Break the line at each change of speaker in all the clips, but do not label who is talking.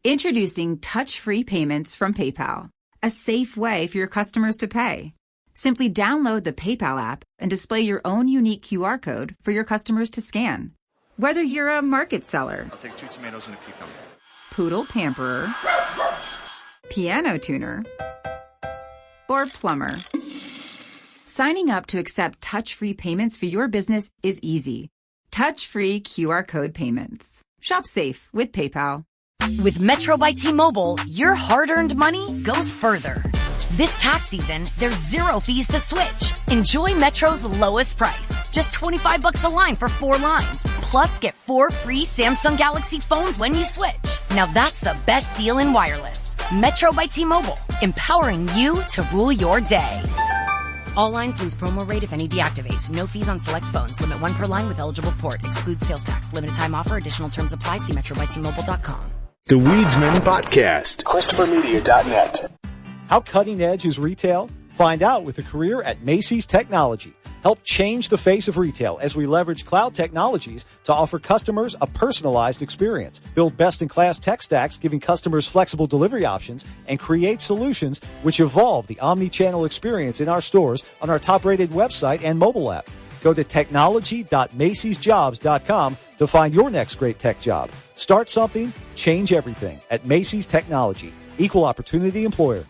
Introducing touch-free payments from PayPal, a safe way for your customers to pay. Simply download the PayPal app and display your own unique QR code for your customers to scan. Whether you're a market seller,
I'll take 2 tomatoes and a cucumber.
poodle pamperer, piano tuner, or plumber. Signing up to accept touch-free payments for your business is easy. Touch-free QR code payments. Shop safe with PayPal.
With Metro by T-Mobile, your hard-earned money goes further. This tax season, there's 0 fees to switch. Enjoy Metro's lowest price. Just $25 a line for 4 lines. Plus, get 4 free Samsung Galaxy phones when you switch. Now that's the best deal in wireless. Metro by T-Mobile, empowering you to rule your day. All lines lose promo rate if any deactivates. No fees on select phones. Limit 1 per line with eligible port. Excludes sales tax. Limited time offer. Additional terms apply. See metrobytmobile.com.
The Weedsman Podcast.
ChristopherMedia.net.
How cutting edge is retail? Find out with a career at Macy's Technology. Help change the face of retail as we leverage cloud technologies to offer customers a personalized experience. Build best-in-class tech stacks, giving customers flexible delivery options, and create solutions which evolve the omni-channel experience in our stores on our top-rated website and mobile app. Go to technology.macy'sjobs.com to find your next great tech job. Start something, change everything at Macy's Technology. Equal opportunity employer.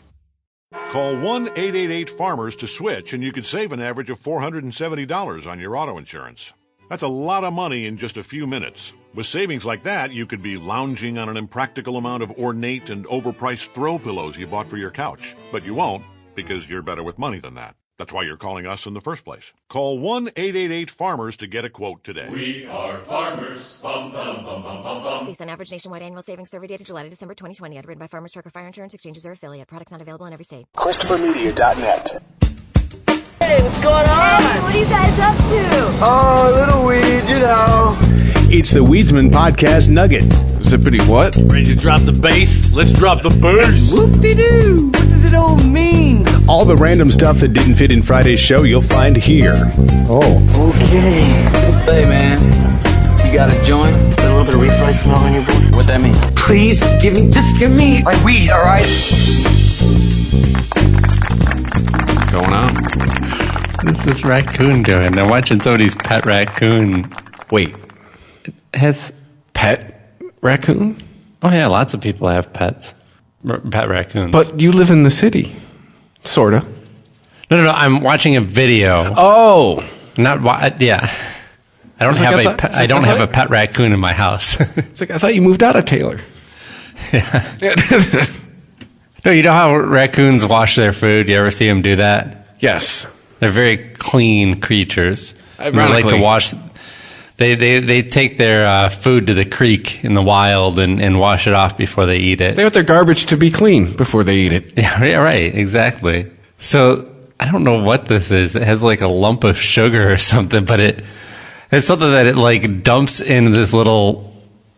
Call 1-888-FARMERS to switch, and you could save an average of $470 on your auto insurance. That's a lot of money in just a few minutes. With savings like that, you could be lounging on an impractical amount of ornate and overpriced throw pillows you bought for your couch. But you won't, because you're better with money than that. That's why you're calling us in the first place. Call 1-888-FARMERS to get a quote today.
We are farmers. Bum, bum, bum, bum, bum, bum.
Based on average nationwide annual savings survey data July to December 2020. Underwritten by Farmers Truck or Fire Insurance Exchanges or affiliate. Products not available in every state.
ChristopherMedia.net.
Hey, what's going on?
Hey, what are you guys up to?
Oh, a little weed, you know.
It's the Weedsman Podcast Nugget.
Zippity what?
Ready to drop the bass? Let's drop the bass.
Whoop-de-doo. What does it all mean?
All the random stuff that didn't fit in Friday's show, you'll find here.
Oh, okay.
Hey, man. You got a joint?
Got a little bit of refried smell on your boy?
What that mean?
Please, just give me my weed, all right?
What's going on?
What's this raccoon doing? I'm watching somebody's pet raccoon.
Wait.
Has
pet raccoon?
Oh, yeah, lots of people have pets. Pet raccoons.
But you live in the city. Sorta.
No. I'm watching a video.
Oh.
Yeah. I don't have a pet raccoon in my house.
It's like, I thought you moved out of Taylor.
Yeah. No, you know how raccoons wash their food? You ever see them do that?
Yes.
They're very clean creatures. They
Ironically.
like to wash. They take their food to the creek in the wild and wash it off before they eat it.
They want their garbage to be clean before they eat it.
Yeah, right, exactly. So I don't know what this is. It has like a lump of sugar or something, but it's something that it like dumps in this little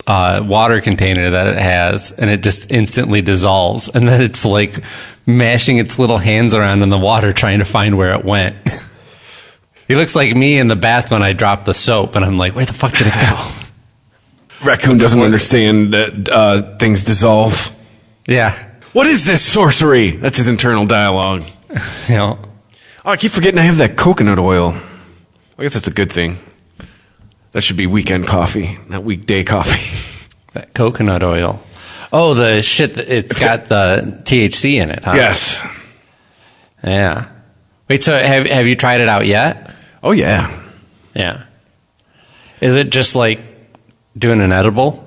water container that it has, and it just instantly dissolves. And then it's like mashing its little hands around in the water trying to find where it went. He looks like me in the bath when I dropped the soap, and I'm like, where the fuck did it go?
Raccoon doesn't understand that things dissolve.
Yeah.
What is this sorcery? That's his internal dialogue.
You know.
Oh, I keep forgetting I have that coconut oil. I guess that's a good thing. That should be weekend coffee, not weekday coffee.
That coconut oil. Oh, the shit, it's got the THC in it, huh?
Yes.
Yeah. Wait, so have you tried it out yet?
Oh, yeah.
Yeah. Is it just like doing an edible?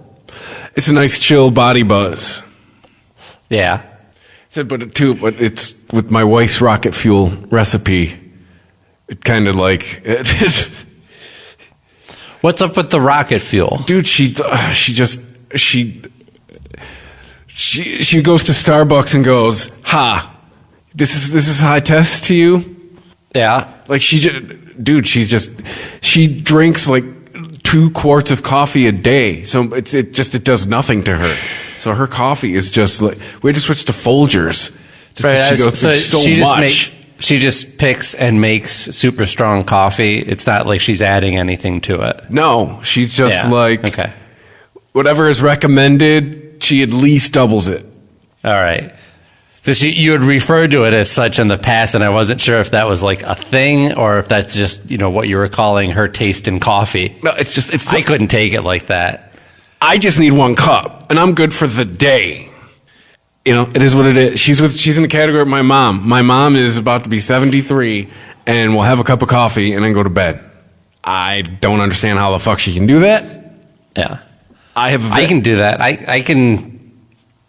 It's a nice chill body buzz.
Yeah.
But it's with my wife's rocket fuel recipe. It kind of like...
What's up with the rocket fuel?
Dude, she goes to Starbucks and goes, "Ha, this is high test to you."
Yeah,
like she drinks like 2 quarts of coffee a day, so it does nothing to her. So her coffee is just like, we just switched to Folgers.
Right,
she goes through so much.
She just picks and makes super strong coffee. It's not like she's adding anything to it.
No, she's just
okay.
Whatever is recommended she at least doubles it.
All right. So you had referred to it as such in the past, and I wasn't sure if that was like a thing or if that's just, what you were calling her taste in coffee.
No, it's.
I couldn't take it like that.
I just need 1 cup, and I'm good for the day. It is what it is. She's in the category of my mom. My mom is about to be 73, and will have a cup of coffee and then go to bed. I don't understand how the fuck she can do that.
Yeah.
I
can do that. I can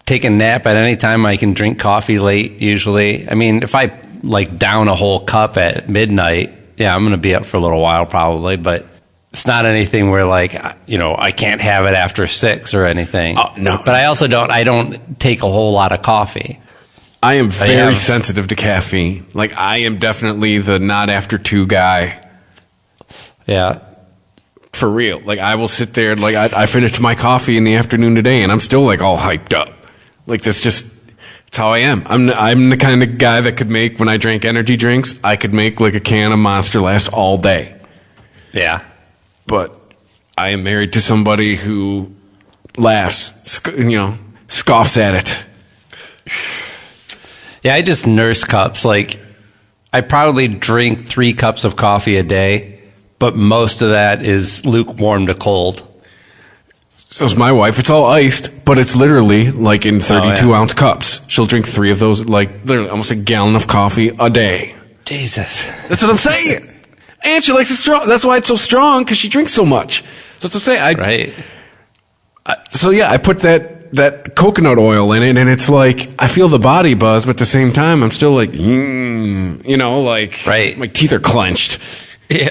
take a nap at any time. I can drink coffee late, usually. I mean, if I down a whole cup at midnight, yeah, I'm going to be up for a little while probably, but it's not anything where I can't have it after 6 or anything.
Oh, no.
But I don't take a whole lot of coffee.
I am very sensitive to caffeine. I am definitely the not after 2 guy.
Yeah.
For real. I will sit there, I finished my coffee in the afternoon today, and I'm still, all hyped up. It's how I am. I'm the kind of guy that could make, when I drank energy drinks, I could make, a can of Monster last all day.
Yeah.
But I am married to somebody who laughs, scoffs at it.
Yeah, I just nurse cups. I probably drink 3 cups of coffee a day, but most of that is lukewarm to cold.
So's my wife. It's all iced, but it's literally in 32-ounce cups. She'll drink 3 of those, literally almost a gallon of coffee a day.
Jesus.
That's what I'm saying. And she likes it strong. That's why it's so strong, because she drinks so much. So that's what I'm saying.
Right.
I put that coconut oil in it, and it's I feel the body buzz, but at the same time, I'm still
right.
My teeth are clenched.
Yeah.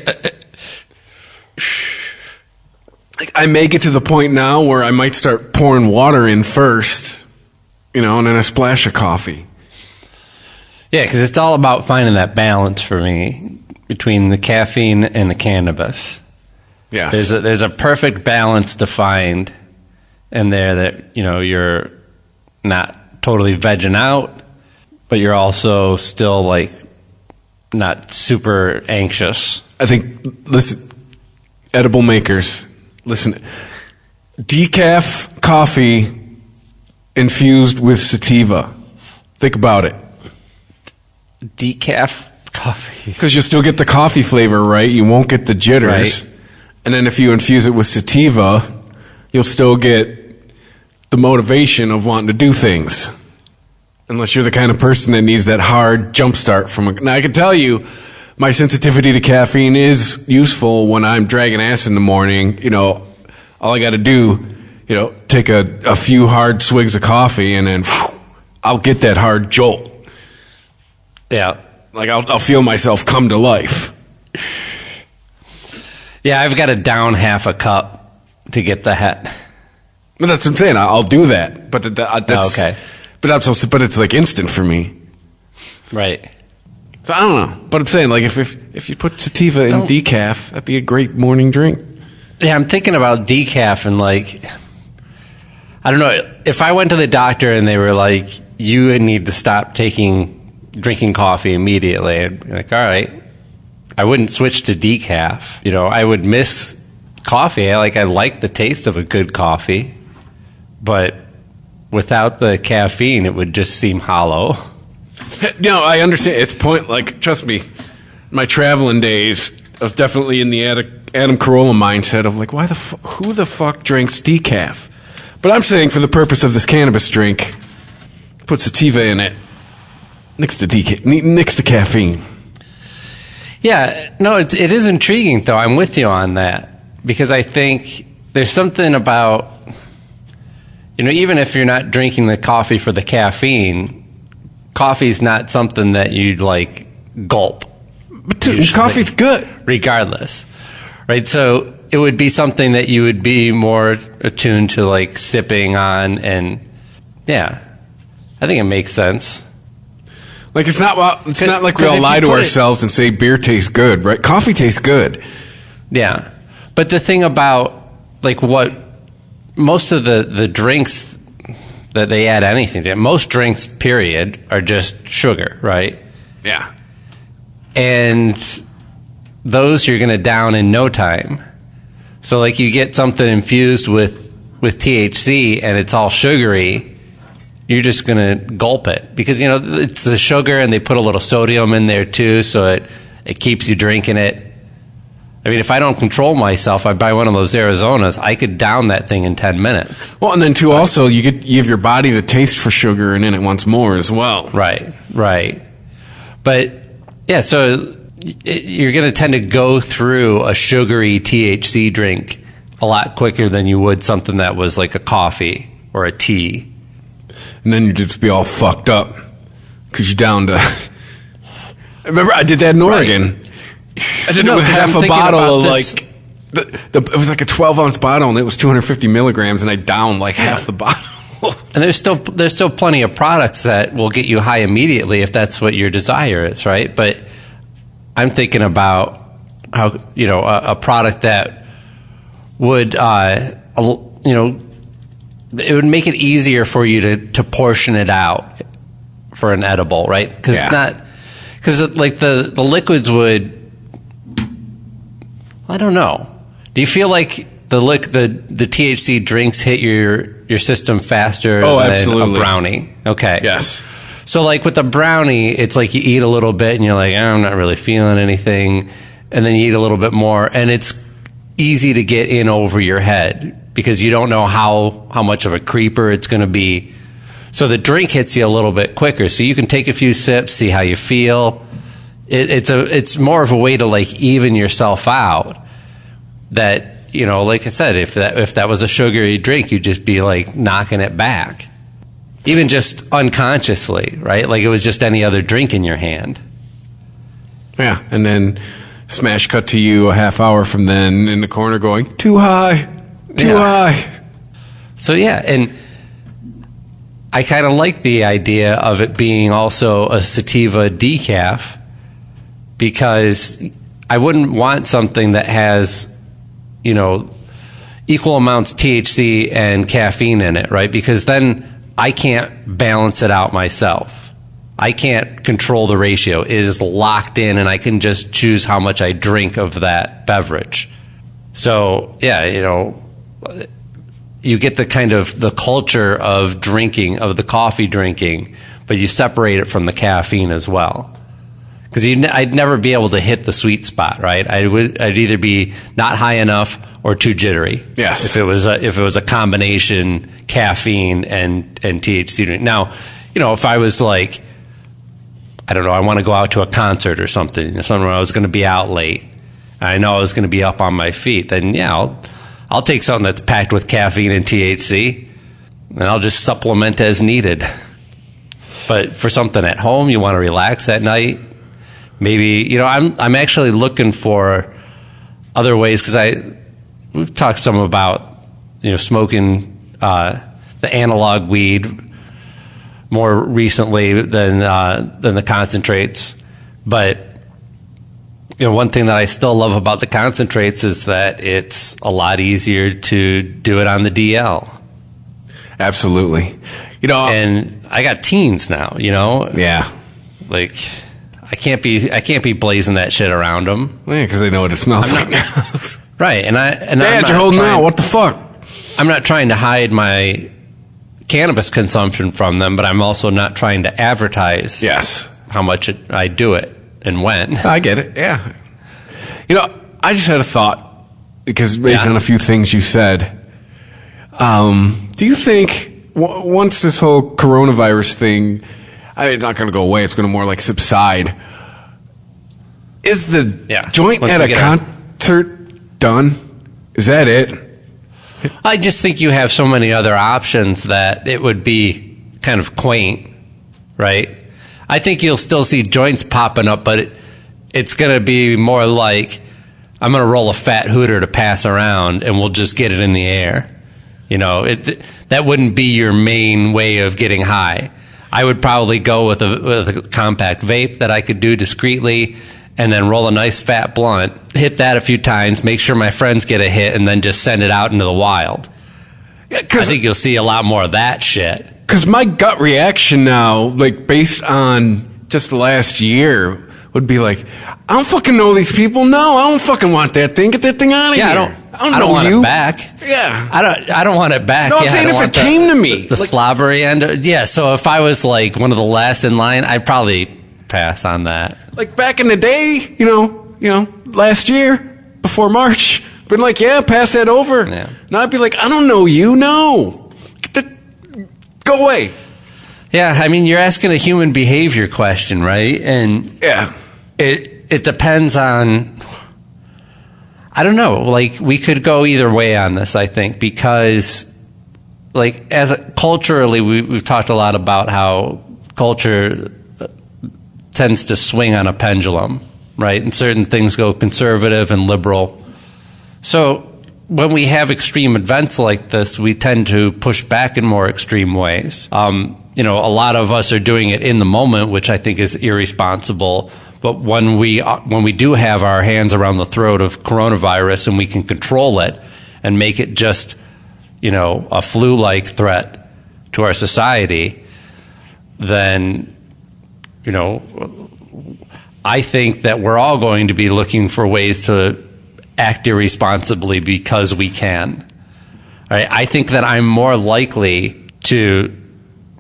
I may get to the point now where I might start pouring water in first, and then a splash of coffee.
Yeah, because it's all about finding that balance for me between the caffeine and the cannabis.
Yes.
There's a perfect balance to find in there that, you're not totally vegging out, but you're also still not super anxious.
I think, listen, edible makers, listen, decaf coffee infused with sativa. Think about it.
Decaf coffee.
Because you'll still get the coffee flavor, right? You won't get the jitters.
Right.
And then if you infuse it with sativa, you'll still get the motivation of wanting to do things. Unless you're the kind of person that needs that hard jump start from Now, I can tell you, my sensitivity to caffeine is useful when I'm dragging ass in the morning. All I got to do, take a few hard swigs of coffee, and then I'll get that hard jolt.
Yeah.
I'll feel myself come to life.
Yeah, I've got to down half a cup to get the het.
But that's what I'm saying. I'll do that. But that's
okay.
But it's instant for me.
Right.
So I don't know. But I'm saying if you put sativa in decaf, that'd be a great morning drink.
Yeah, I'm thinking about decaf and I don't know. If I went to the doctor and they were like, you need to stop drinking coffee immediately, I'd be like, all right. I wouldn't switch to decaf. I would miss coffee. I like the taste of a good coffee, but without the caffeine, it would just seem hollow.
No, I understand. It's trust me, my traveling days, I was definitely in the Adam Carolla mindset of who the fuck drinks decaf? But I'm saying for the purpose of this cannabis drink, put sativa in it next to caffeine.
Yeah, no, it is intriguing, though. I'm with you on that, because I think there's something about, even if you're not drinking the coffee for the caffeine, coffee's not something that you'd gulp.
But coffee's good.
Regardless. Right? So it would be something that you would be more attuned to sipping on, and yeah, I think it makes sense.
It's not like we all lie to ourselves and say beer tastes good, right? Coffee tastes good.
Yeah. But the thing about, what most of the drinks that they add anything to, most drinks, period, are just sugar, right?
Yeah.
And those you're going to down in no time. So, you get something infused with with THC and it's all sugary, you're just going to gulp it because, you know, it's the sugar and they put a little sodium in there too, so it keeps you drinking it. I mean, if I don't control myself, I buy one of those Arizonas, I could down that thing in 10 minutes.
Well, and then too, also, you give your body the taste for sugar, and then it wants more as well.
Right. But, yeah, so you're going to tend to go through a sugary THC drink a lot quicker than you would something that was like a coffee or a tea.
And then you'd just be all fucked up because you're down to... Remember, I did that in Oregon. Right. I did it with half a bottle of like it was like a 12-ounce bottle and it was 250 milligrams and I downed like half the bottle.
And there's still plenty of products that will get you high immediately if that's what your desire is, right? But I'm thinking about how, you know, a product that would it would make it easier for you to portion it out for an edible, right? Because it's not, because like the liquids would. I don't know. Do you feel like the THC drinks hit your system faster than a brownie? Okay.
Yes.
So like with the brownie, it's like you eat a little bit and you're like, I'm not really feeling anything. And then you eat a little bit more and it's easy to get in over your head because you don't know how much of a creeper it's going to be. So the drink hits you a little bit quicker. So you can take a few sips, see how you feel. It's more of a way to like even yourself out. That, you know, like I said, if that was a sugary drink, you'd just be like knocking it back, even just unconsciously, right? Like it was just any other drink in your hand.
Yeah, and then smash cut to you a half hour from then in the corner going too high.
So yeah, and I kind of like the idea of it being also a sativa decaf. Because I wouldn't want something that has, you know, equal amounts of THC and caffeine in it, right? Because then I can't balance it out myself. I can't control the ratio. It is locked in and I can just choose how much I drink of that beverage. So, yeah, you know, you get the kind of the culture of drinking, of the coffee drinking, but you separate it from the caffeine as well. Because I'd never be able to hit the sweet spot, right? I'd either be not high enough or too jittery.
Yes.
If it was a combination caffeine and THC drink. Now, you know, if I was like, I don't know, I want to go out to a concert or something where I was going to be out late, and I know I was going to be up on my feet, then yeah, I'll take something that's packed with caffeine and THC, and I'll just supplement as needed. But for something at home, you want to relax at night. Maybe, you know, I'm actually looking for other ways because we've talked some about, you know, smoking the analog weed more recently than the concentrates. But, you know, one thing that I still love about the concentrates is that it's a lot easier to do it on the DL.
Absolutely. You know,
and I got teens now, you know.
Yeah.
Like, I can't be blazing that shit around them.
Yeah, because they know what it smells like.
Right,
Dad, you're holding out. What the fuck?
I'm not trying to hide my cannabis consumption from them, but I'm also not trying to advertise.
Yes.
How much I do it and when.
I get it. Yeah. You know, I just had a thought because based on a few things you said. Do you think once this whole coronavirus thing? It's not going to go away. It's going to more like subside. Is the joint at a concert done? Is that it?
I just think you have so many other options that it would be kind of quaint, right? I think you'll still see joints popping up, but it's going to be more like I'm going to roll a fat hooter to pass around and we'll just get it in the air. You know, that wouldn't be your main way of getting high. I would probably go with a compact vape that I could do discreetly and then roll a nice fat blunt, hit that a few times, make sure my friends get a hit, and then just send it out into the wild. Yeah, I think you'll see a lot more of that shit.
Because my gut reaction now, like based on just the last year, would be like, I don't fucking know these people. No, I don't fucking want that thing. Get that thing out of here.
I don't want it back.
Yeah.
I don't want it back.
No, I'm saying if it came to me.
The slobbery end. Yeah, so if I was like one of the last in line, I'd probably pass on that.
Like back in the day, you know, last year, before March, been like, yeah, pass that over.
Yeah.
Now I'd be like, I don't know you. No. Go away.
Yeah, I mean, you're asking a human behavior question, right? And
yeah,
it depends on, I don't know, like we could go either way on this, I think, because like culturally, we've talked a lot about how culture tends to swing on a pendulum, right? And certain things go conservative and liberal. So when we have extreme events like this, we tend to push back in more extreme ways. You know, a lot of us are doing it in the moment, which I think is irresponsible. But when we do have our hands around the throat of coronavirus and we can control it and make it just, you know, a flu-like threat to our society, then, you know, I think that we're all going to be looking for ways to act irresponsibly because we can. All right? I think that I'm more likely to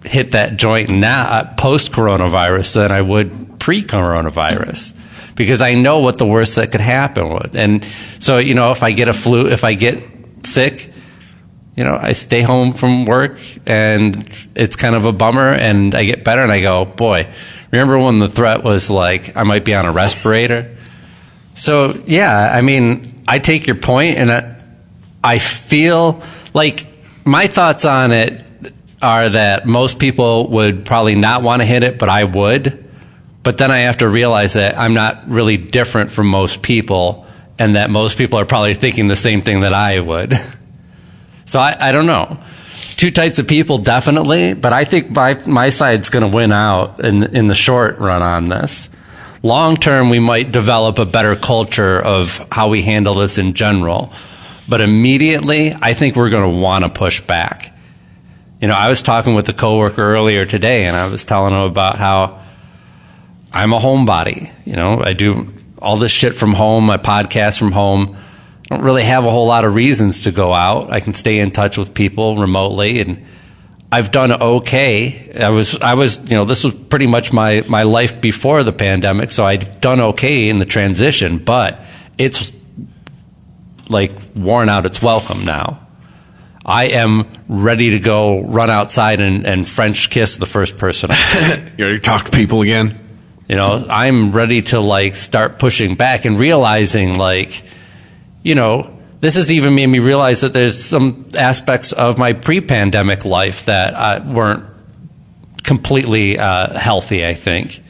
hit that joint now post-coronavirus than I would pre-coronavirus, because I know what the worst that could happen would. And so, you know, if I get sick, you know, I stay home from work and it's kind of a bummer, and I get better and I go, boy, remember when the threat was like I might be on a respirator? So, yeah, I mean, I take your point, and I feel like my thoughts on it are that most people would probably not want to hit it, but I would. But then I have to realize that I'm not really different from most people, and that most people are probably thinking the same thing that I would. So I don't know. Two types of people, definitely, but I think my side's going to win out in the short run on this. Long term, we might develop a better culture of how we handle this in general. But immediately, I think we're going to want to push back. You know, I was talking with a coworker earlier today, and I was telling him about how I'm a homebody. You know, I do all this shit from home, my podcast from home. I don't really have a whole lot of reasons to go out. I can stay in touch with people remotely, and I've done okay. I was, you know, this was pretty much my life before the pandemic, so I'd done okay in the transition, but it's like worn out its welcome now. I am ready to go run outside and French kiss the first person I see.
You ready to talk to people again?
You know, I'm ready to like start pushing back and realizing, like, you know, this has even made me realize that there's some aspects of my pre-pandemic life that weren't completely healthy, I think.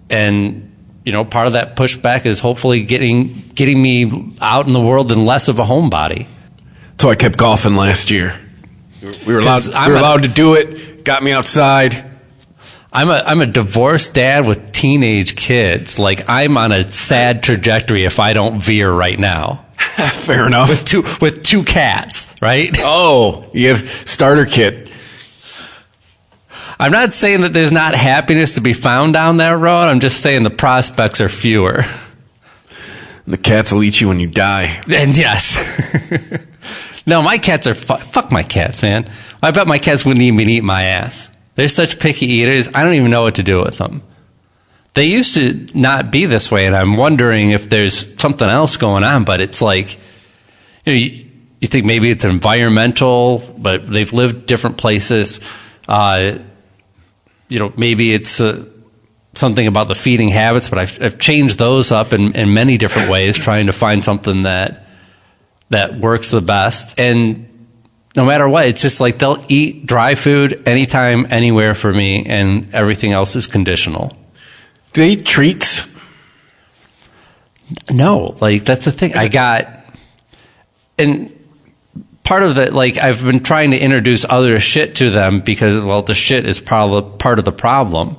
And, you know, part of that pushback is hopefully getting me out in the world and less of a homebody.
So I kept golfing last year. We were allowed to do it. Got me outside.
I'm a divorced dad with teenage kids. Like, I'm on a sad trajectory if I don't veer right now.
Fair enough.
With two cats, right?
Oh, you have starter kit.
I'm not saying that there's not happiness to be found down that road. I'm just saying the prospects are fewer.
The cats will eat you when you die.
And yes. No, my cats are fuck my cats, man. I bet my cats wouldn't even eat my ass. They're such picky eaters. I don't even know what to do with them. They used to not be this way, and I'm wondering if there's something else going on. But it's like, you know, you think maybe it's environmental, but they've lived different places. You know, maybe it's something about the feeding habits, but I've changed those up in many different ways, trying to find something that works the best. And no matter what, it's just like they'll eat dry food anytime, anywhere for me, and everything else is conditional.
Do they eat treats?
No, like that's the thing. And part of that, like I've been trying to introduce other shit to them because, well, the shit is probably part of the problem,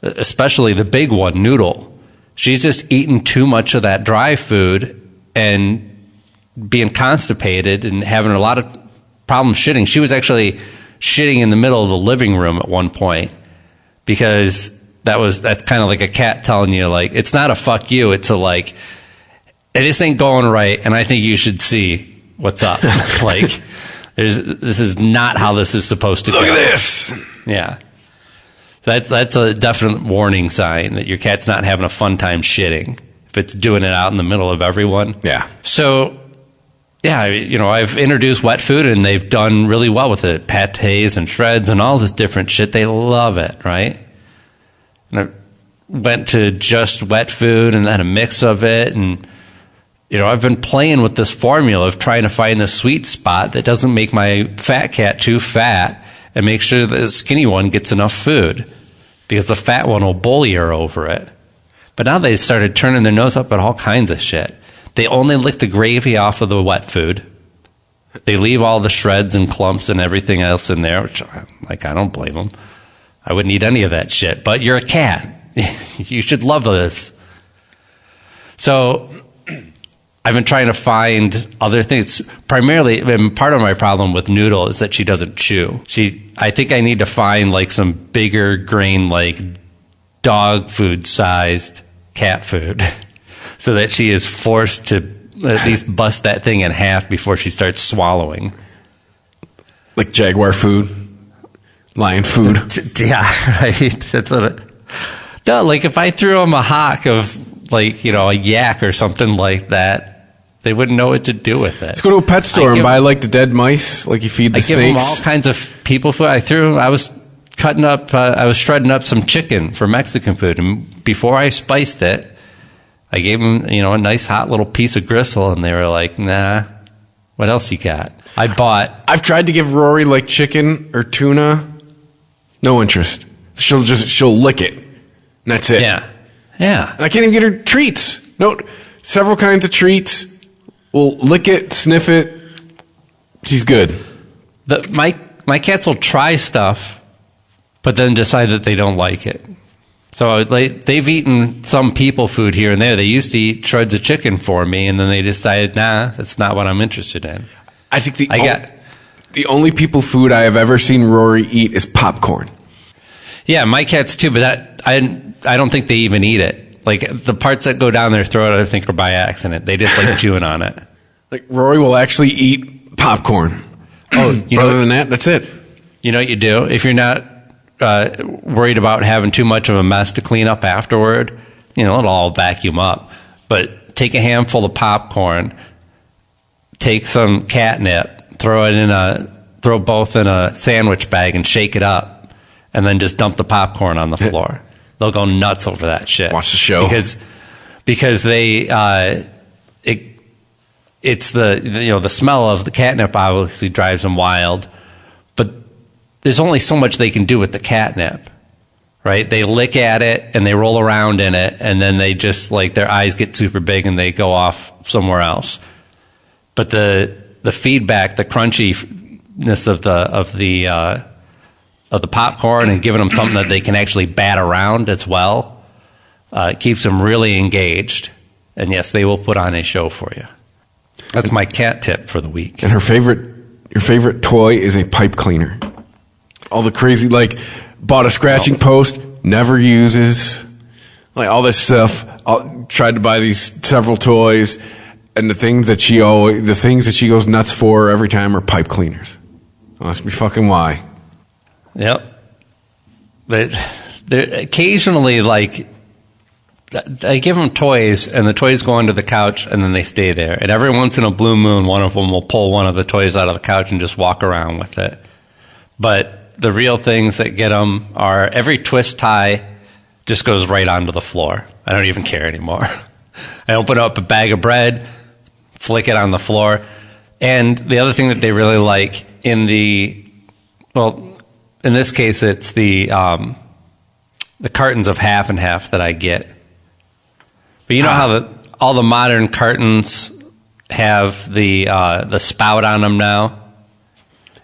especially the big one, Noodle. She's just eating too much of that dry food and being constipated and having a lot of problems shitting. She was actually shitting in the middle of the living room at one point because that's kind of like a cat telling you, like, it's not a fuck you, it's a like, this ain't going right, and I think you should see what's up. Like, this is not how this is supposed to go.
Look at this.
Yeah. That's a definite warning sign that your cat's not having a fun time shitting if it's doing it out in the middle of everyone.
Yeah.
So, yeah, I've introduced wet food, and they've done really well with it. Pâtés and shreds and all this different shit. They love it, right? And I went to just wet food and then a mix of it. And, I've been playing with this formula of trying to find the sweet spot that doesn't make my fat cat too fat and make sure that the skinny one gets enough food, because the fat one will bully her over it. But now they started turning their nose up at all kinds of shit. They only lick the gravy off of the wet food. They leave all the shreds and clumps and everything else in there, which, like, I don't blame them. I wouldn't eat any of that shit. But you're a cat. You should love this. So I've been trying to find other things. Primarily, part of my problem with Noodle is that she doesn't chew. I think I need to find like some bigger grain, like dog food sized cat food, so that she is forced to at least bust that thing in half before she starts swallowing.
Like jaguar food, lion food.
Yeah, right. That's what no, like if I threw him a hock of like, a yak or something like that, they wouldn't know what to do with it.
Let's go to a pet store and buy like the dead mice, like you feed the snakes. I give them all kinds of people food. I was shredding up some chicken for Mexican food, and before I spiced it, I gave them, a nice hot little piece of gristle, and they were like, nah, what else you got? I've tried to give Rory like chicken or tuna. No interest. She'll lick it, and that's it.
Yeah. Yeah.
And I can't even get her treats. No, several kinds of treats. We'll lick it, sniff it. She's good.
My cats will try stuff, but then decide that they don't like it. So they've eaten some people food here and there. They used to eat shreds of chicken for me, and then they decided, nah, that's not what I'm interested in.
I think the only people food I have ever seen Rory eat is popcorn.
Yeah, my cats too, but I don't think they even eat it. Like, the parts that go down their throat, I think, are by accident. They just like chewing on it.
Like, Rory will actually eat popcorn.
Oh,
other than that, that's it.
You know what you do? If you're not worried about having too much of a mess to clean up afterward, it'll all vacuum up. But take a handful of popcorn, take some catnip, throw both in a sandwich bag and shake it up, and then just dump the popcorn on the floor. They'll go nuts over that shit.
Watch the show
because they it's the smell of the catnip obviously drives them wild, but there's only so much they can do with the catnip, right? They lick at it and they roll around in it, and then they just like their eyes get super big and they go off somewhere else. But the feedback, the crunchiness of the popcorn and giving them something that they can actually bat around as well, keeps them really engaged. And yes, they will put on a show for you. That's my cat tip for the week.
And your favorite toy is a pipe cleaner. All the crazy, like, bought a scratching post, never uses, like all this stuff. Tried to buy these several toys, and the things that she goes nuts for every time are pipe cleaners. Well, must be fucking why.
Yep. They're occasionally, like, I give them toys, and the toys go under the couch, and then they stay there. And every once in a blue moon, one of them will pull one of the toys out of the couch and just walk around with it. But the real things that get them are every twist tie just goes right onto the floor. I don't even care anymore. I open up a bag of bread, flick it on the floor. And the other thing that they really like in this case, it's the cartons of half and half that I get. But you know how all the modern cartons have the spout on them now?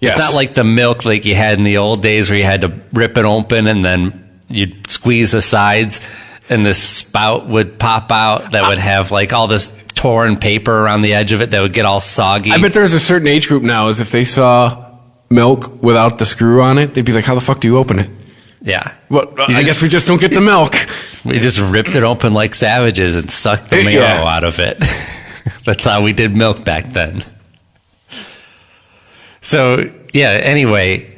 Yes. It's not like the milk like you had in the old days where you had to rip it open and then you'd squeeze the sides and this spout would pop out that would have like all this torn paper around the edge of it that would get all soggy.
I bet there's a certain age group now is if they saw milk without the screw on it, they'd be like, how the fuck do you open it?
Yeah.
Well, I guess we just don't get the milk.
We just ripped it open like savages and sucked the marrow out of it. That's how we did milk back then. So, yeah, anyway,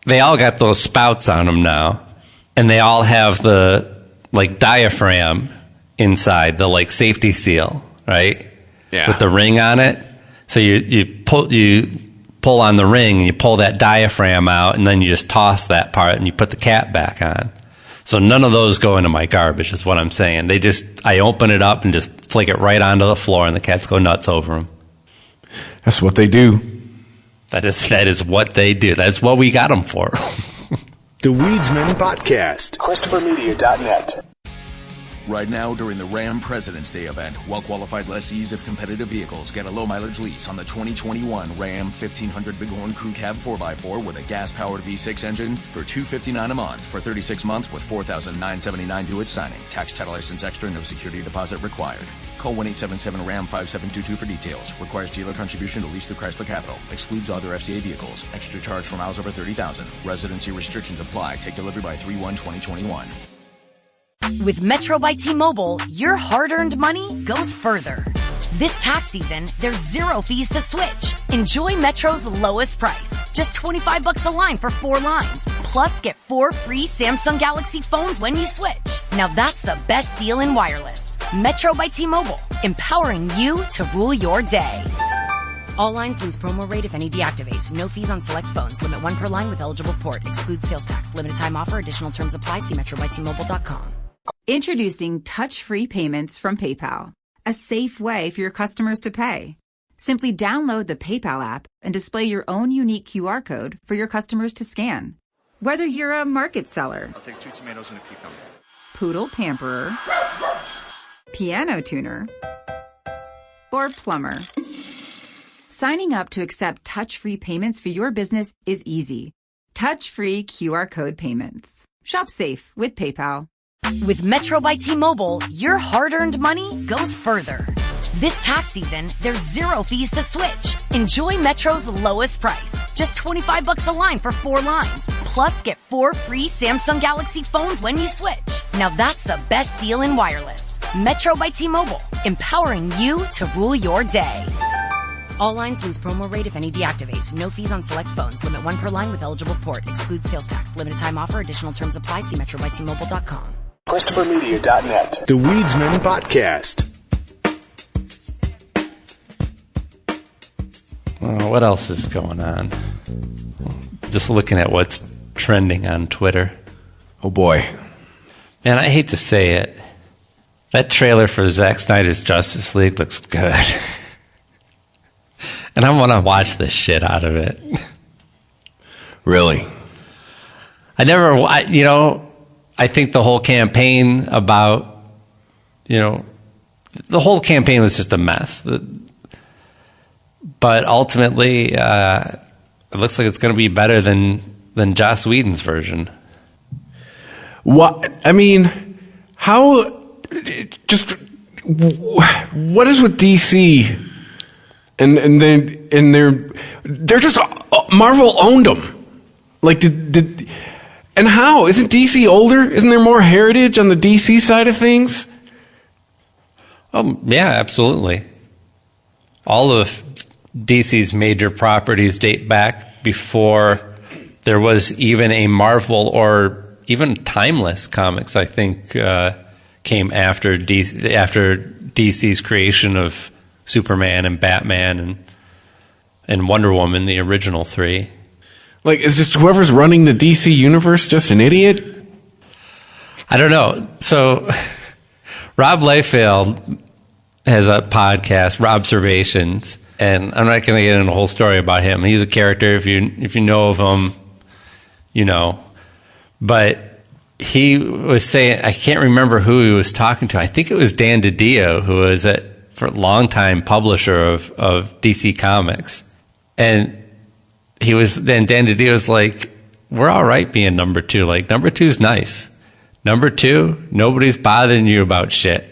they all got those spouts on them now. And they all have the, like, diaphragm inside, the, like, safety seal, right?
Yeah.
With the ring on it. So you pull on the ring and you pull that diaphragm out, and then you just toss that part and you put the cap back on. So none of those go into my garbage is what I'm saying. I open it up and just flick it right onto the floor, and the cats go nuts over them.
That's what they do.
That is what they do. That's what we got them for.
The Weedsman Podcast.
ChristopherMedia.net.
Right now, during the Ram President's Day event, well-qualified lessees of competitive vehicles get a low-mileage lease on the 2021 Ram 1500 Bighorn Crew Cab 4x4 with a gas-powered V6 engine for $259 a month for 36 months with $4,979 due at signing. Tax, title, license extra, no security deposit required. Call 1-877-RAM-5722 for details. Requires dealer contribution to lease the Chrysler Capital. Excludes other FCA vehicles. Extra charge for miles over 30,000. Residency restrictions apply. Take delivery by 3/1/2021.
With Metro by T-Mobile, your hard-earned money goes further. This tax season, there's 0 fees to switch. Enjoy Metro's lowest price. Just $25 a line for 4 lines. Plus, get 4 free Samsung Galaxy phones when you switch. Now that's the best deal in wireless. Metro by T-Mobile, empowering you to rule your day. All lines lose promo rate if any deactivates. No fees on select phones. Limit 1 per line with eligible port. Excludes sales tax. Limited time offer. Additional terms apply. See metrobytmobile.com.
Introducing touch-free payments from PayPal, a safe way for your customers to pay. Simply download the PayPal app and display your own unique QR code for your customers to scan. Whether you're a market seller,
I'll take 2 tomatoes and a cucumber,
poodle pamperer, piano tuner, or plumber, signing up to accept touch-free payments for your business is easy. Touch-free QR code payments. Shop safe with PayPal.
With Metro by T-Mobile, your hard-earned money goes further. This tax season, there's 0 fees to switch. Enjoy Metro's lowest price. Just $25 a line for 4 lines. Plus, get 4 free Samsung Galaxy phones when you switch. Now that's the best deal in wireless. Metro by T-Mobile, empowering you to rule your day. All lines lose promo rate if any deactivates. No fees on select phones. Limit 1 per line with eligible port. Excludes sales tax. Limited time offer. Additional terms apply. See metrobytmobile.com.
ChristopherMedia.net.
The Weedsman Podcast.
What else is going on? Just looking at what's trending on Twitter.
Oh boy.
Man, I hate to say it. That trailer for Zack Snyder's Justice League looks good. And I want to watch the shit out of it.
Really?
I think the whole campaign about, the whole campaign was just a mess. But ultimately, it looks like it's going to be better than Joss Whedon's version.
What? I mean, how? Just what is with DC? And they're just Marvel owned them. Like and how isn't DC older? Isn't there more heritage on the DC side of things?
Yeah, absolutely. All of DC's major properties date back before there was even a Marvel or even Timeless Comics. I think came after DC's creation of Superman and Batman and Wonder Woman, the original 3.
Like, is just whoever's running the DC universe just an idiot?
I don't know. So, Rob Liefeld has a podcast, Robservations, and I'm not going to get into a whole story about him. He's a character. If you know of him, you know. But he was saying, I can't remember who he was talking to. I think it was Dan DiDio, who was a longtime publisher of DC Comics, and Dan DiDio was like, we're all right being number 2. Like, number 2's nice. Number 2, nobody's bothering you about shit.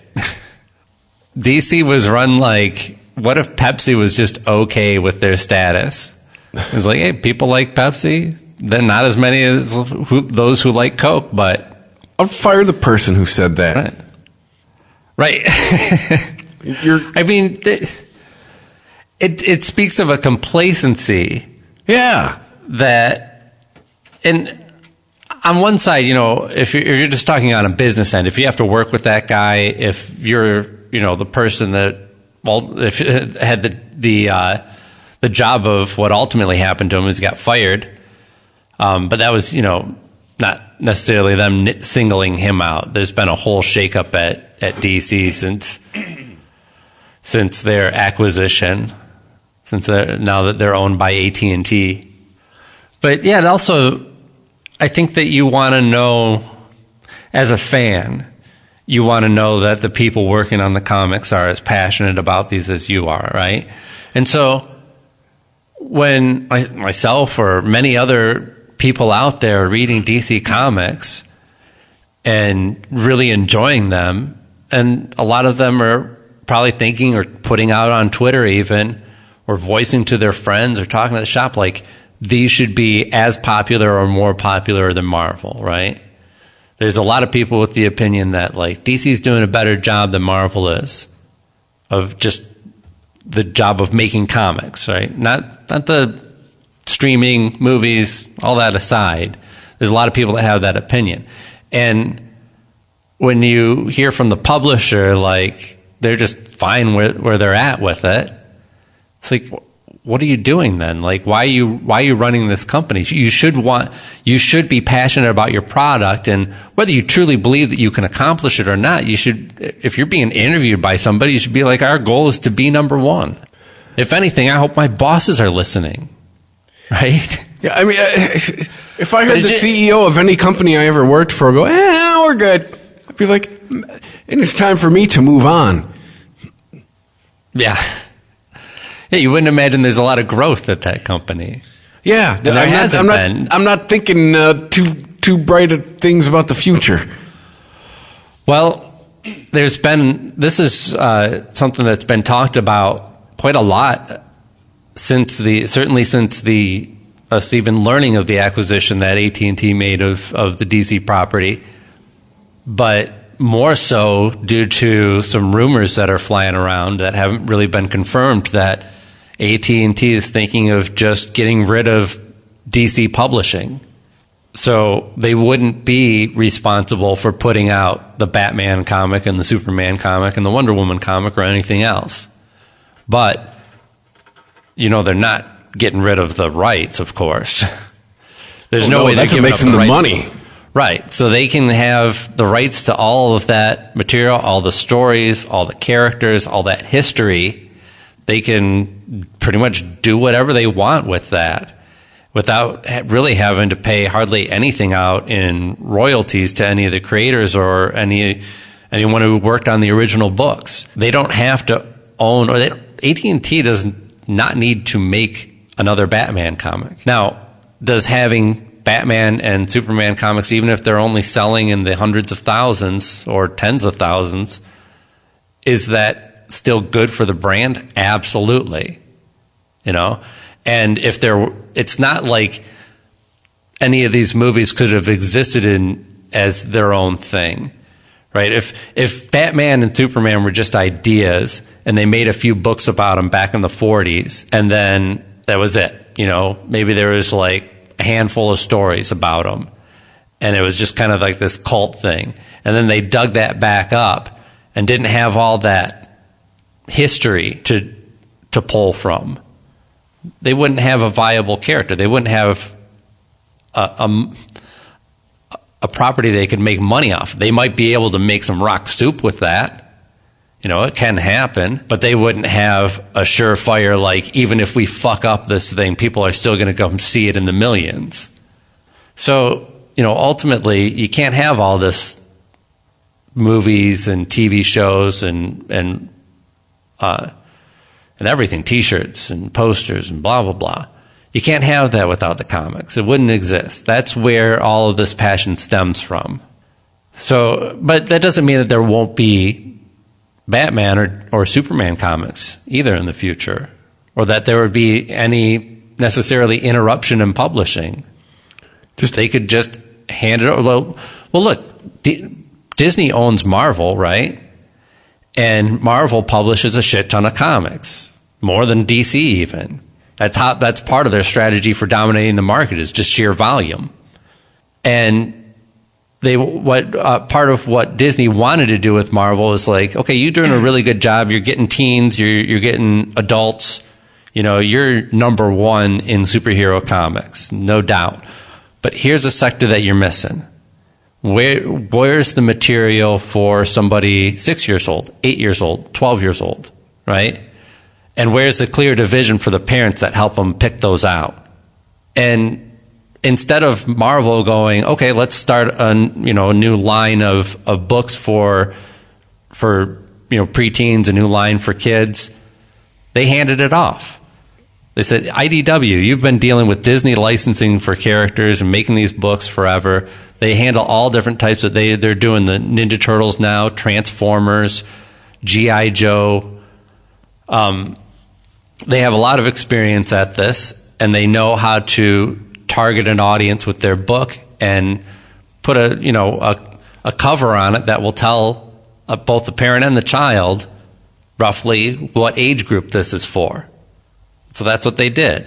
DC was run like, what if Pepsi was just okay with their status? It was like, hey, people like Pepsi. They're not as many as those who like Coke, but
I'll fire the person who said that.
Right. I mean, it speaks of a complacency.
Yeah.
That, and on one side, if you're just talking on a business end, if you have to work with that guy, if you're, the person that, if had the job of what ultimately happened to him is he got fired. But that was, not necessarily them singling him out. There's been a whole shakeup at DC since their acquisition, now that they're owned by AT&T. But yeah, it also, I think that you want to know, as a fan, you want to know that the people working on the comics are as passionate about these as you are, right? And so when myself or many other people out there reading DC comics and really enjoying them, and a lot of them are probably thinking or putting out on Twitter even, or voicing to their friends or talking to the shop, like, these should be as popular or more popular than Marvel, right? There's a lot of people with the opinion that, like, DC's doing a better job than Marvel is of just the job of making comics, right? Not the streaming, movies, all that aside. There's a lot of people that have that opinion. And when you hear from the publisher, like, they're just fine where they're at with it, it's like, what are you doing then? Like, why are you running this company? You should be passionate about your product, and whether you truly believe that you can accomplish it or not, you should, if you're being interviewed by somebody, you should be like, our goal is to be number one. If anything, I hope my bosses are listening. Right?
Yeah, I mean, if I heard the CEO of any company I ever worked for go, we're good, I'd be like, and it's time for me to move on.
Yeah. Yeah, you wouldn't imagine there's a lot of growth at that company.
Yeah, I'm not thinking too bright of things about the future.
Well, this is something that's been talked about quite a lot since us even learning of the acquisition that AT&T made of the DC property, but more so due to some rumors that are flying around that haven't really been confirmed that AT&T is thinking of just getting rid of DC publishing. So they wouldn't be responsible for putting out the Batman comic and the Superman comic and the Wonder Woman comic or anything else. But, they're not getting rid of the rights, of course. There's no way they're giving up the rights.
Money.
Right. So they can have the rights to all of that material, all the stories, all the characters, all that history. They can pretty much do whatever they want with that without really having to pay hardly anything out in royalties to any of the creators or anyone who worked on the original books. They don't have to own, or AT&T does not need to make another Batman comic. Now, does having Batman and Superman comics, even if they're only selling in the hundreds of thousands or tens of thousands, is that still good for the brand? Absolutely. And it's not like any of these movies could have existed as their own thing, right? If Batman and Superman were just ideas and they made a few books about them back in the 40s, and then that was it, maybe there was like a handful of stories about them, and it was just kind of like this cult thing, and then they dug that back up and didn't have all that history to pull from, they wouldn't have a viable character. They wouldn't have a property they could make money off. They might be able to make some rock soup with that. It can happen, but they wouldn't have a surefire, like, even if we fuck up this thing, people are still going to come see it in the millions. So, ultimately, you can't have all this movies and TV shows and everything, T-shirts and posters and blah, blah, blah. You can't have that without the comics. It wouldn't exist. That's where all of this passion stems from. So, but that doesn't mean that there won't be Batman or Superman comics either in the future, or that there would be any necessarily interruption in publishing. They could just hand it over. Well, look, Disney owns Marvel, right? And Marvel publishes a shit ton of comics, more than DC even. That's part of their strategy for dominating the market, is just sheer volume. And part of what Disney wanted to do with Marvel is like, okay, you're doing a really good job. You're getting teens. You're getting adults. You're number one in superhero comics, no doubt. But here's a sector that you're missing. Where's the material for somebody 6 years old, 8 years old, 12 years old, right? And where's the clear division for the parents that help them pick those out? And instead of Marvel going, okay, let's start a new line of books for preteens, a new line for kids, they handed it off. They said, IDW, you've been dealing with Disney licensing for characters and making these books forever. They handle all different types of, they're doing the Ninja Turtles now, Transformers, G.I. Joe. They have a lot of experience at this, and they know how to target an audience with their book and put a cover on it that will tell both the parent and the child roughly what age group this is for. So that's what they did.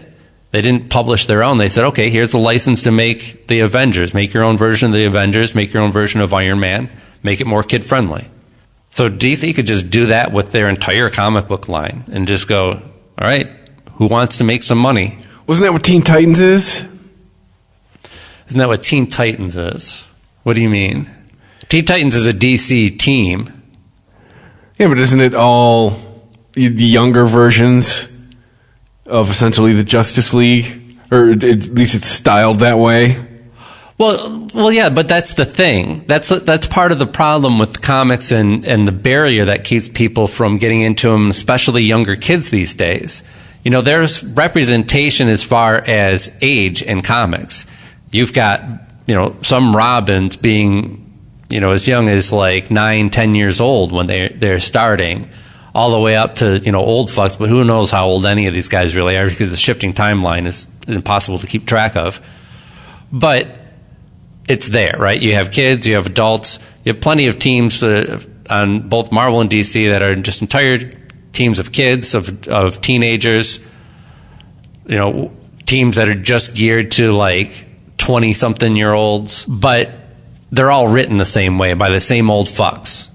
They didn't publish their own. They said, okay, here's a license to make the Avengers. Make your own version of the Avengers. Make your own version of Iron Man. Make it more kid-friendly. So DC could just do that with their entire comic book line and just go, all right, who wants to make some money?
Wasn't that what Teen Titans is?
Isn't that what Teen Titans is? What do you mean? Teen Titans is a DC team.
Yeah, but isn't it all the younger versions of essentially the Justice League? Or at least it's styled that way?
Well, yeah, but that's the thing. That's part of the problem with comics and the barrier that keeps people from getting into them, especially younger kids these days. There's representation as far as age in comics. You've got, some Robins being, as young as like 9, 10 years old when they're starting, all the way up to, old fucks, but who knows how old any of these guys really are, because the shifting timeline is impossible to keep track of. But it's there, right? You have kids, you have adults, you have plenty of teams on both Marvel and DC that are just entire teams of kids, of teenagers, teams that are just geared to like 20-something-year-olds, but they're all written the same way by the same old fucks.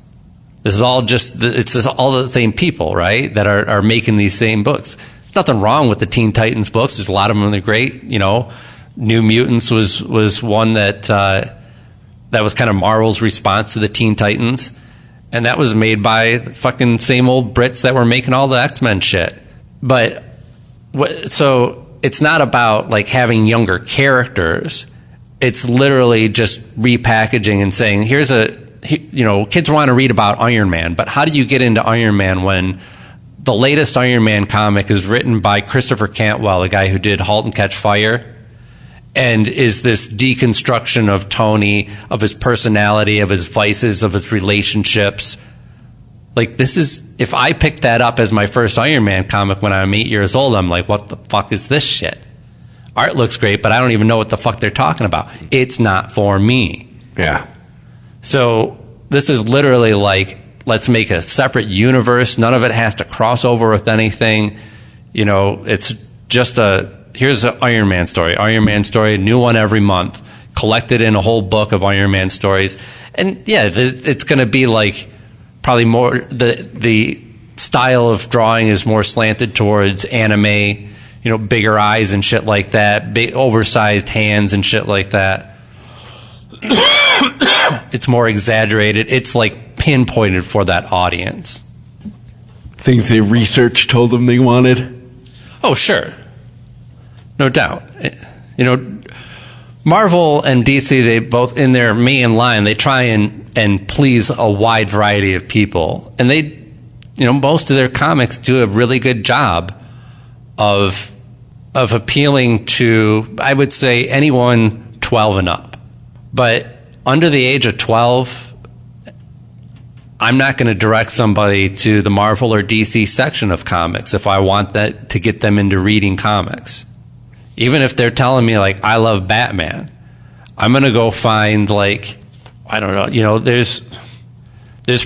This is all it's all the same people, right, that are making these same books. There's nothing wrong with the Teen Titans books. There's a lot of them that are great. New Mutants was one that was kind of Marvel's response to the Teen Titans. And that was made by the fucking same old Brits that were making all the X-Men shit. But so it's not about like having younger characters. It's literally just repackaging and saying, kids want to read about Iron Man, but how do you get into Iron Man when the latest Iron Man comic is written by Christopher Cantwell, the guy who did halt and catch fire, and is this deconstruction of Tony, of his personality, of his vices, of his relationships. Like, this is, if I picked that up as my first Iron Man comic when I'm 8 years old, I'm like, what the fuck is this shit? Art looks great, but I don't even know what the fuck they're talking about. It's not for me.
Yeah. So
this is literally like, let's make a separate universe. None of it has to cross over with anything. It's just here's an Iron Man story, new one every month, collected in a whole book of Iron Man stories. And yeah, it's going to be like probably more, the style of drawing is more slanted towards anime, bigger eyes and shit like that, big oversized hands and shit like that. It's more exaggerated. It's like pinpointed for that audience.
Things they researched told them they wanted.
Oh, sure. No doubt. Marvel and DC, they both, in their main line, they try and please a wide variety of people. And they, most of their comics do a really good job of appealing to, I would say, anyone 12 and up. But under the age of 12, I'm not going to direct somebody to the Marvel or DC section of comics if I want that to get them into reading comics. Even if they're telling me, like, I love Batman, I'm going to go find, like, I don't know, you know, there's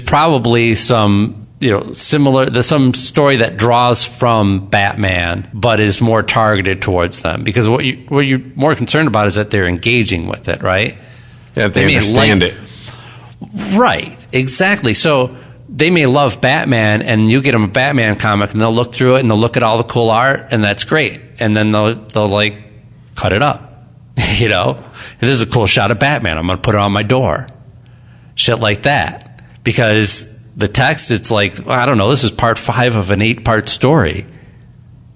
probably some, you know, similar, there's some story that draws from Batman, but is more targeted towards them. Because what you're more concerned about is that they're engaging with it, right?
Yeah, they understand it.
Right, exactly. So they may love Batman, and you get them a Batman comic, and they'll look through it, and they'll look at all the cool art, and that's great. And then they'll like, cut it up. You know? This is a cool shot of Batman. I'm going to put it on my door. Shit like that. Because the text, it's like, well, I don't know, this is part 5 of an 8-part story.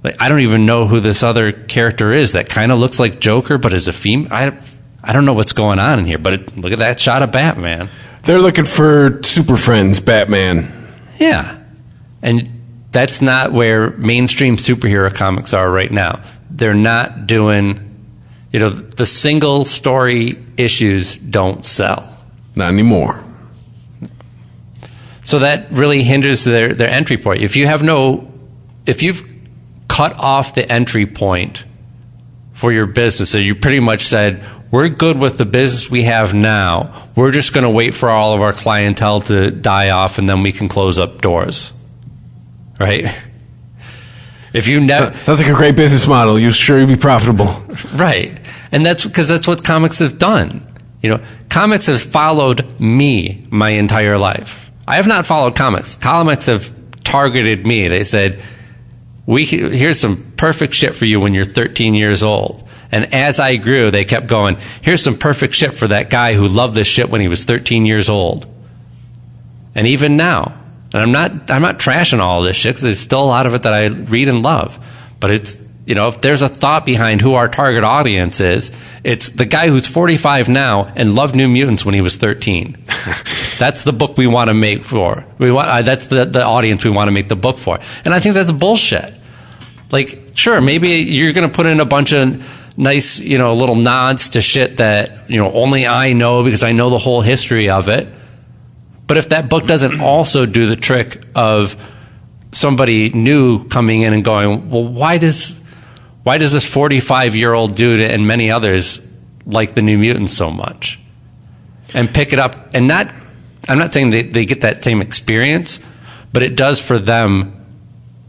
Like, I don't even know who this other character is that kind of looks like Joker, but is a female. I don't know what's going on in here, but look at that shot of Batman.
They're looking for Super Friends Batman.
Yeah. And that's not where mainstream superhero comics are right now. They're not doing, you know, the single story issues don't sell.
Not anymore.
So that really hinders their entry point. If you've cut off the entry point for your business, so you pretty much said, we're good with the business we have now. We're just going to wait for all of our clientele to die off, and then we can close up doors. Right? If you never,
sounds like a great business model. You'll sure be profitable.
Right. And that's because that's what comics have done. You know, comics has followed me my entire life. I have not followed comics. Comics have targeted me. They said, here's some perfect shit for you when you're 13 years old. And as I grew, they kept going, here's some perfect shit for that guy who loved this shit when he was 13 years old. And even now, and I'm not trashing all of this shit, because there's still a lot of it that I read and love. But it's, you know, if there's a thought behind who our target audience is, it's the guy who's 45 now and loved New Mutants when he was 13. That's the book we want to make for. That's the audience we want to make the book for. And I think that's bullshit. Like, sure, maybe you're going to put in a bunch of nice, you know, little nods to shit that, you know, only I know because I know the whole history of it. But if that book doesn't also do the trick of somebody new coming in and going, well, why does this 45-year-old dude and many others like the New Mutants so much? And pick it up. And I'm not saying they get that same experience, but it does for them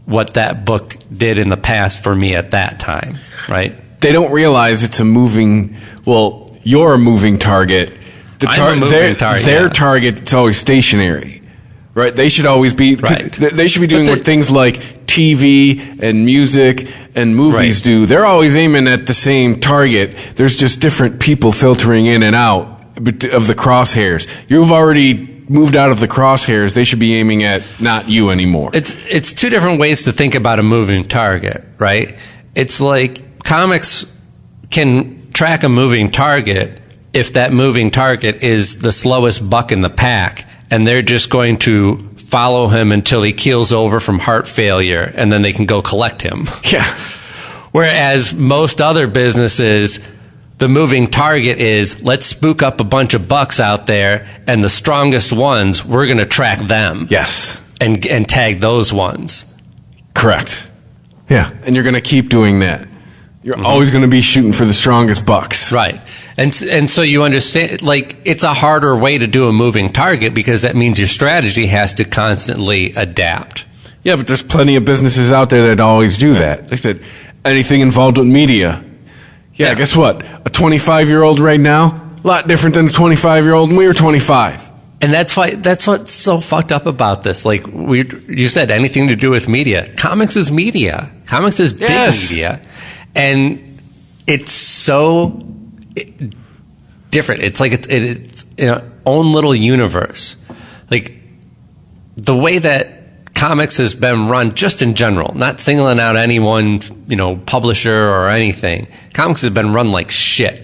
what that book did in the past for me at that time, right?
They don't realize it's a moving, well, you're a moving target. Their target is always stationary, right? They should always be, right. They should be doing what things like TV and music and movies do. They're always aiming at the same target. There's just different people filtering in and out of the crosshairs. You've already moved out of the crosshairs. They should be aiming at not you anymore.
It's two different ways to think about a moving target, right? It's like comics can track a moving target if that moving target is the slowest buck in the pack, and they're just going to follow him until he keels over from heart failure, and then they can go collect him.
Yeah.
Whereas most other businesses, the moving target is, let's spook up a bunch of bucks out there, and the strongest ones, we're going to track them.
Yes.
And tag those ones.
Correct. Yeah. And you're going to keep doing that. You're always going to be shooting for the strongest bucks.
Right. And so you understand, like, it's a harder way to do a moving target because that means your strategy has to constantly adapt.
Yeah, but there's plenty of businesses out there that always do that. Like I said, anything involved with media. Yeah, guess what? A 25-year-old right now, a lot different than a 25-year-old when we were 25.
And that's what's so fucked up about this. Like you said, anything to do with media. Comics is media. Comics is big media. And it's so different. It's like it's an own little universe. Like the way that comics has been run, just in general, not singling out any one, publisher or anything. Comics has been run like shit,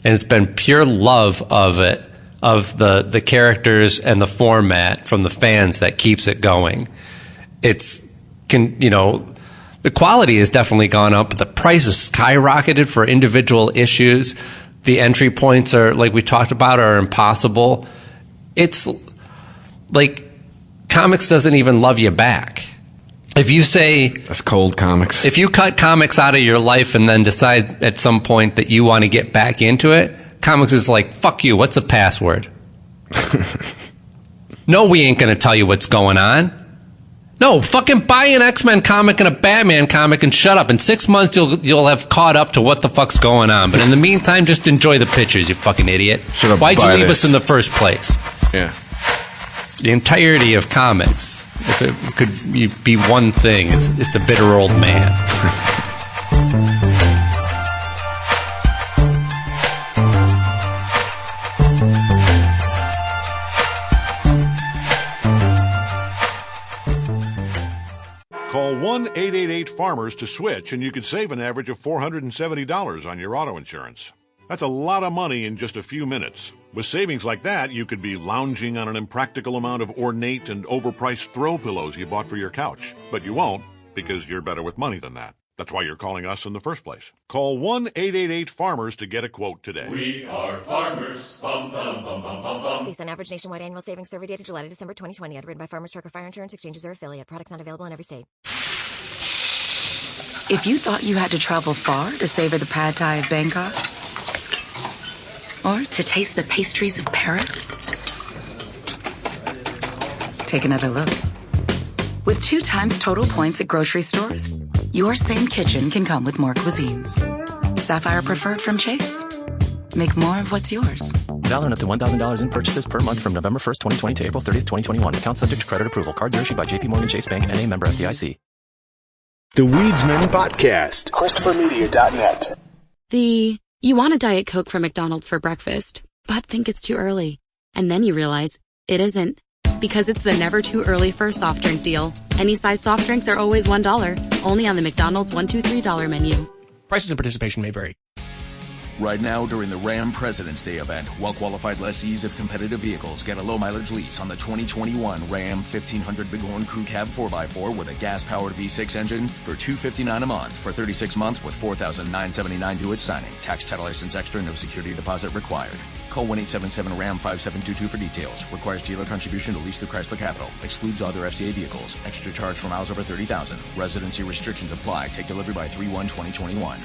and it's been pure love of it, of the characters and the format from the fans that keeps it going. The quality has definitely gone up, but the price has skyrocketed for individual issues. The entry points are, like we talked about, are impossible. It's like comics doesn't even love you back. If you say...
That's cold comics.
If you cut comics out of your life and then decide at some point that you want to get back into it, Comics is like, fuck you, what's the password? No, we ain't going to tell you what's going on. No, fucking buy an X-Men comic and a Batman comic and shut up. In 6 months, you'll have caught up to what the fuck's going on. But in the meantime, just enjoy the pictures, you fucking idiot. Why'd you leave us in the first place?
Yeah.
The entirety of comics, if it could be one thing, it's a bitter old man.
Call 1-888-FARMERS to switch, and you could save an average of $470 on your auto insurance. That's a lot of money in just a few minutes. With savings like that, you could be lounging on an impractical amount of ornate and overpriced throw pillows you bought for your couch. But you won't, because you're better with money than that. That's why you're calling us in the first place. Call 1-888-FARMERS to get a quote today.
We are farmers. Bum, bum, bum, bum, bum, bum.
Based on average nationwide annual savings survey data July to December 2020. Underwritten by Farmers Trucker Fire Insurance Exchanges or affiliate. Products not available in every state.
If you thought you had to travel far to savor the pad thai of Bangkok, or to taste the pastries of Paris, take another look. With 2 times total points at grocery stores, your same kitchen can come with more cuisines. Sapphire Preferred from Chase. Make more of what's yours.
Valid up to $1,000 in purchases per month from November 1st, 2020 to April 30th, 2021. Account subject to credit approval. Cards are issued by JPMorgan Chase Bank, N.A. member FDIC.
The Weedsman Podcast.
ChristopherMedia.net.
You want a Diet Coke from McDonald's for breakfast, but think it's too early. And then you realize it isn't. Because it's the never too early for a soft drink deal. Any size soft drinks are always $1. Only on the McDonald's $1, $2, $3 menu.
Prices and participation may vary.
Right now, during the Ram President's Day event, well-qualified lessees of competitive vehicles get a low-mileage lease on the 2021 Ram 1500 Bighorn Crew Cab 4x4 with a gas-powered V6 engine for $259 a month for 36 months with $4,979 due at signing. Tax, title, license extra, no security deposit required. Call 1-877-RAM-5722 for details. Requires dealer contribution to lease the Chrysler Capital. Excludes other FCA vehicles. Extra charge for miles over 30,000. Residency restrictions apply. Take delivery by 3/1/2021.